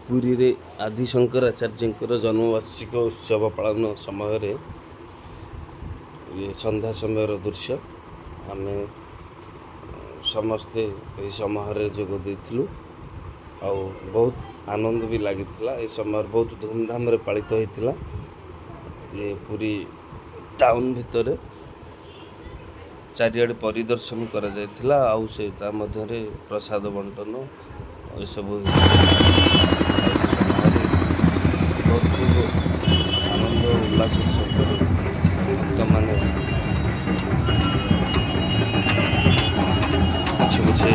ପୁରୀରେ ଆଦି ଶଙ୍କରାଚାର୍ଯ୍ୟଙ୍କର ଜନ୍ମବାର୍ଷିକ ଉତ୍ସବ ପାଳନ ସମୟରେ ସନ୍ଧ୍ୟା ସମୟର ଦୃଶ୍ୟ। ଆମେ ସମସ୍ତେ ଏହି ସମୟରେ ଯୋଗ ଦେଇଥିଲୁ ଆଉ ବହୁତ ଆନନ୍ଦ ବି ଲାଗିଥିଲା। ଏ ସମୟରେ ବହୁତ ଧୁମଧାମରେ ପାଳିତ ହୋଇଥିଲା। ପୁରୀ ଟାଉନ୍ ଭିତରେ ଚାରିଆଡ଼େ ପରିଦର୍ଶନ କରାଯାଇଥିଲା ଆଉ ସେ ତା ମଧ୍ୟରେ ପ୍ରସାଦ ବଣ୍ଟନ ଏସବୁ ବହୁତ ଆନନ୍ଦ ଉଲ୍ଲାସ ସହିତ ଭକ୍ତମାନେ ପଛେ ପଛେ